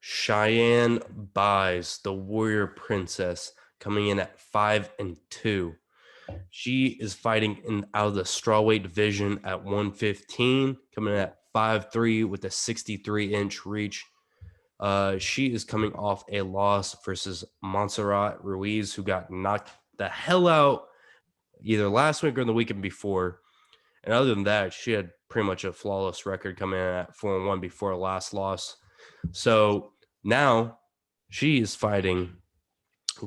Cheyanne Buys, the Warrior Princess, coming in at 5-2. She is fighting out of the strawweight division at 115, coming in at 5'3" with a 63-inch reach. She is coming off a loss versus Montserrat Ruiz, who got knocked the hell out either last week or the weekend before. And other than that, she had pretty much a flawless record coming in at 4-1 before her last loss. So now she is fighting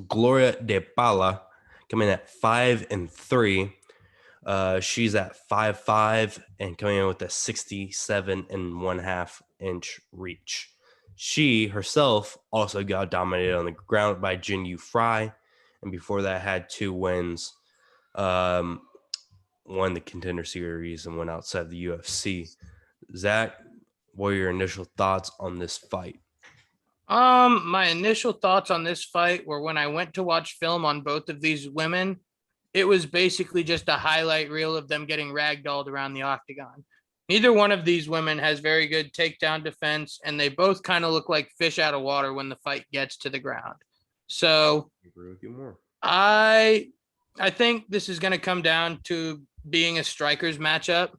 Gloria De Paula, coming in at 5-3. She's at 5'5" and coming in with a 67.5-inch reach. She herself also got dominated on the ground by Jin Yu Fry, and before that had 2 wins. Won the Contender Series and went outside the UFC. Zach, what are your initial thoughts on this fight? My initial thoughts on this fight were when I went to watch film on both of these women, it was basically just a highlight reel of them getting ragdolled around the octagon. Neither one of these women has very good takedown defense, and they both kind of look like fish out of water when the fight gets to the ground. So I agree with you more. I think this is going to come down to being a strikers matchup,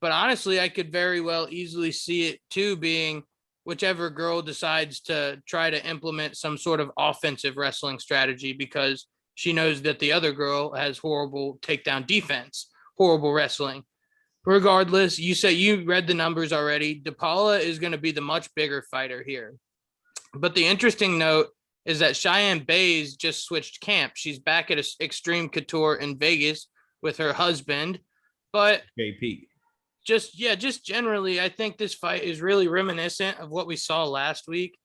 but honestly, I could very well easily see it too being whichever girl decides to try to implement some sort of offensive wrestling strategy because she knows that the other girl has horrible takedown defense, horrible wrestling. Regardless, you say you read the numbers already. De Paula is going to be the much bigger fighter here. But the interesting note is that Cheyanne Buys just switched camp. She's back at Extreme Couture in Vegas with her husband. But JP. Just generally, I think this fight is really reminiscent of what we saw last week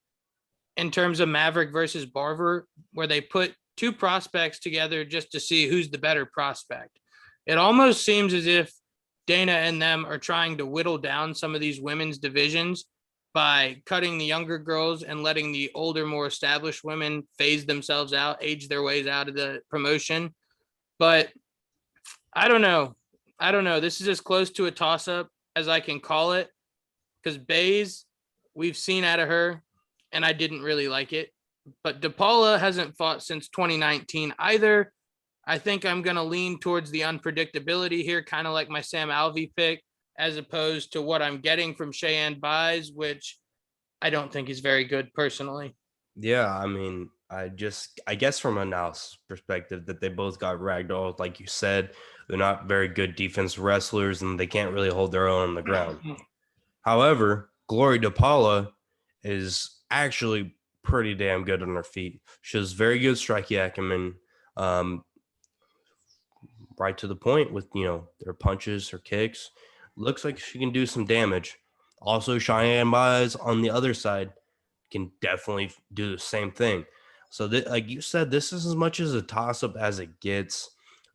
in terms of Maverick versus Barber, where they put 2 prospects together just to see who's the better prospect. It almost seems as if Dana and them are trying to whittle down some of these women's divisions by cutting the younger girls and letting the older, more established women phase themselves out, age their ways out of the promotion. But I don't know. This is as close to a toss-up as I can call it because Buys, we've seen out of her, and I didn't really like it. But De Paula hasn't fought since 2019 either. I think I'm going to lean towards the unpredictability here, kind of like my Sam Alvey pick, as opposed to what I'm getting from Cheyanne Buys, which I don't think is very good personally. Yeah, I mean, I guess from a analysis perspective that they both got ragdolled, like you said. They're not very good defense wrestlers, and they can't really hold their own on the ground. However, Gloria De Paula is actually pretty damn good on her feet. She has very good striking acumen, right to the point with, their punches, her kicks. Looks like she can do some damage. Also, Cheyanne Buys on the other side can definitely do the same thing. So, like you said, this is as much as a toss-up as it gets.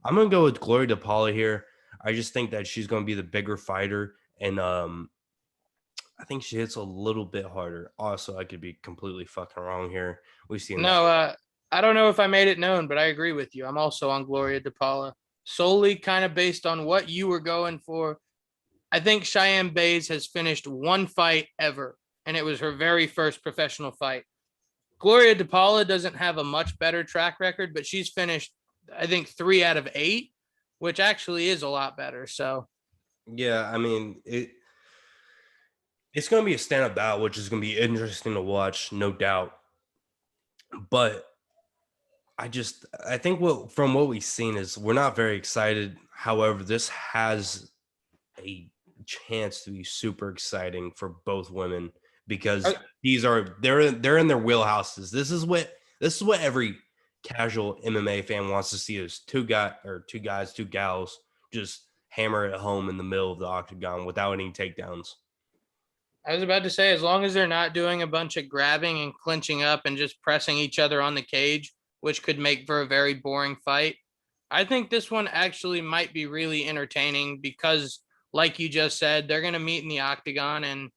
I'm going to go with Gloria De Paula here. I just think that she's going to be the bigger fighter, and I think she hits a little bit harder. Also, I could be completely fucking wrong here. We've seen that. I don't know if I made it known, but I agree with you. I'm also on Gloria De Paula, solely kind of based on what you were going for. I think Cheyanne Buys has finished 1 fight ever, and it was her very first professional fight. Gloria De Paula doesn't have a much better track record, but she's finished, I think, 3 out of 8, which actually is a lot better. So, yeah, I mean, it's going to be a stand-up battle, which is going to be interesting to watch, no doubt. But I think from what we've seen is we're not very excited. However, this has a chance to be super exciting for both women because they're in their wheelhouses. This is what every casual MMA fan wants to see is two guys, 2 gals just hammer it home in the middle of the octagon without any takedowns. I was about to say, as long as they're not doing a bunch of grabbing and clinching up and just pressing each other on the cage, which could make for a very boring fight, I think this one actually might be really entertaining because, like you just said, they're going to meet in the octagon and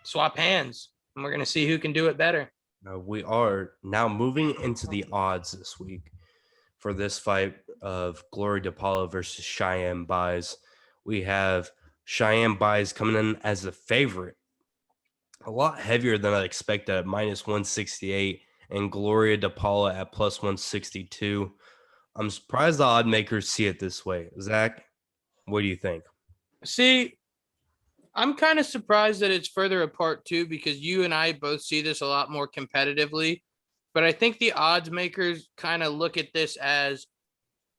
swap hands, and we're going to see who can do it better. We are now moving into the odds this week for this fight of Gloria De Paula versus Cheyanne Buys. We have Cheyanne Buys coming in as the favorite a lot heavier than I expected at minus 168, and Gloria De Paula at plus 162. I'm surprised the odd makers see it this way. Zach, what do you think? See, I'm kind of surprised that it's further apart too, because you and I both see this a lot more competitively. But I think the odds makers kind of look at this as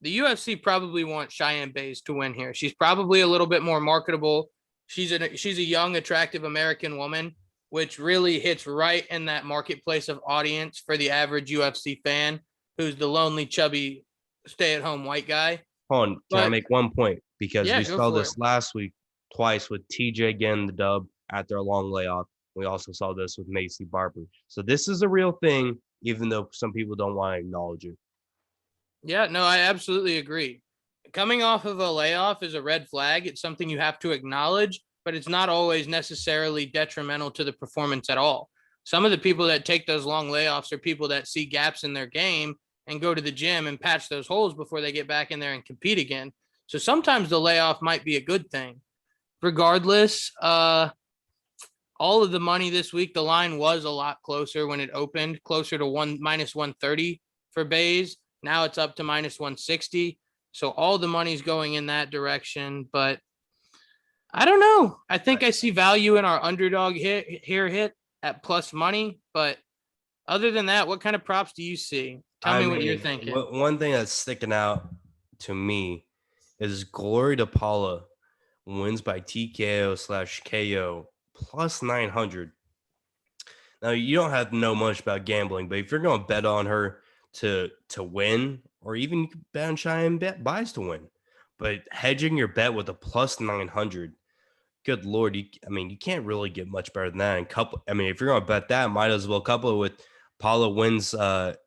the UFC probably wants Cheyanne Buys to win here. She's probably a little bit more marketable. She's a young, attractive American woman, which really hits right in that marketplace of audience for the average UFC fan, who's the lonely, chubby, stay-at-home white guy. Hold on, can I But make one point? Because yeah, we go saw for it. this last week twice with TJ getting the dub after a long layoff. We also saw this with Macy Barber. So this is a real thing, even though some people don't want to acknowledge it. Yeah, no, I absolutely agree. Coming off of a layoff is a red flag. It's something you have to acknowledge, but it's not always necessarily detrimental to the performance at all. Some of the people that take those long layoffs are people that see gaps in their game and go to the gym and patch those holes before they get back in there and compete again. So sometimes the layoff might be a good thing. Regardless, all of the money this week, the line was a lot closer when it opened, closer to minus 130 for Buys. Now it's up to minus 160. So all the money's going in that direction. But I don't know. I think I see value in our underdog hit at plus money. But other than that, what kind of props do you see? Tell me what you're thinking. One thing that's sticking out to me is Glory De Paula wins by TKO/KO plus 900. Now you don't have to know much about gambling, but if you're going to bet on her to win, or even you can bet on Cheyanne Buys to win, but hedging your bet with a plus 900, good lord, you can't really get much better than that. And if you're going to bet that, might as well couple it with Paula wins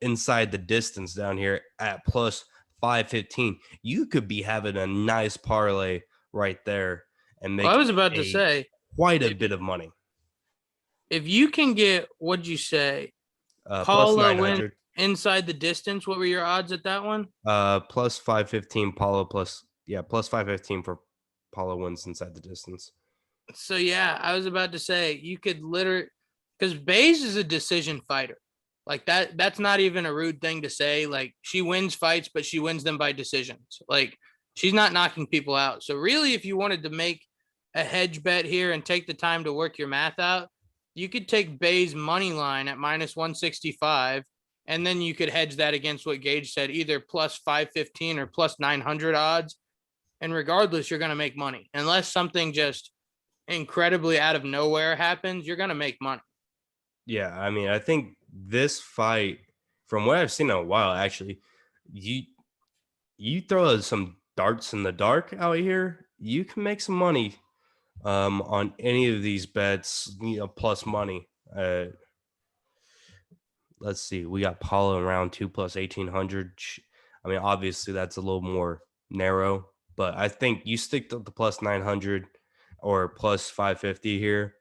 inside the distance down here at plus 515. You could be having a nice parlay right there and make I was about to say quite a bit of money. If you can get, what'd you say? Paula wins inside the distance. What were your odds at that one? Plus 515 Paula plus 515 for Paula wins inside the distance. So yeah, I was about to say you could literally, because Buys is a decision fighter. Like that's not even a rude thing to say. Like she wins fights, but she wins them by decisions. Like she's not knocking people out. So really, if you wanted to make a hedge bet here and take the time to work your math out, you could take Buys money line at minus 165, and then you could hedge that against what Gage said, either plus 515 or plus 900 odds. And regardless, you're going to make money unless something just incredibly out of nowhere happens. You're going to make money. Yeah, I think this fight, from what I've seen in a while, actually, you throw some darts in the dark out here, you can make some money on any of these bets, plus money. Let's see, we got Paula in round 2 plus 1800. Obviously that's a little more narrow, but I think you stick to the plus 900 or plus 550 here.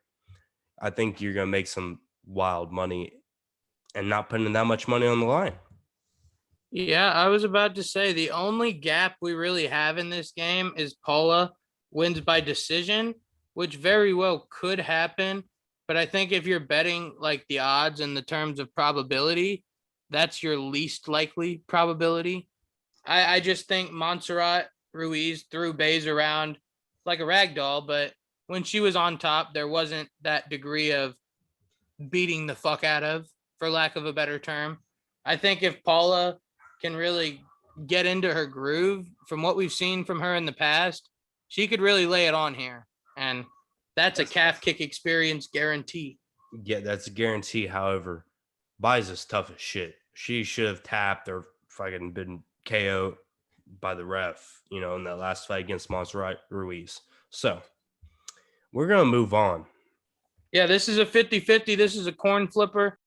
I think you're gonna make some wild money and not putting that much money on the line. Yeah, I was about to say the only gap we really have in this game is Paula wins by decision, which very well could happen. But I think if you're betting like the odds in the terms of probability, that's your least likely probability. I just think Montserrat Ruiz threw Buys around like a rag doll, but when she was on top, there wasn't that degree of beating the fuck out of, for lack of a better term. I think if Paula can really get into her groove from what we've seen from her in the past, she could really lay it on here. And that's a calf kick experience guarantee. Yeah, that's a guarantee. However, Buys is tough as shit. She should have tapped or fucking been KO by the ref, in that last fight against Montserrat Ruiz. So we're going to move on. Yeah, this is a 50-50. This is a corn flipper.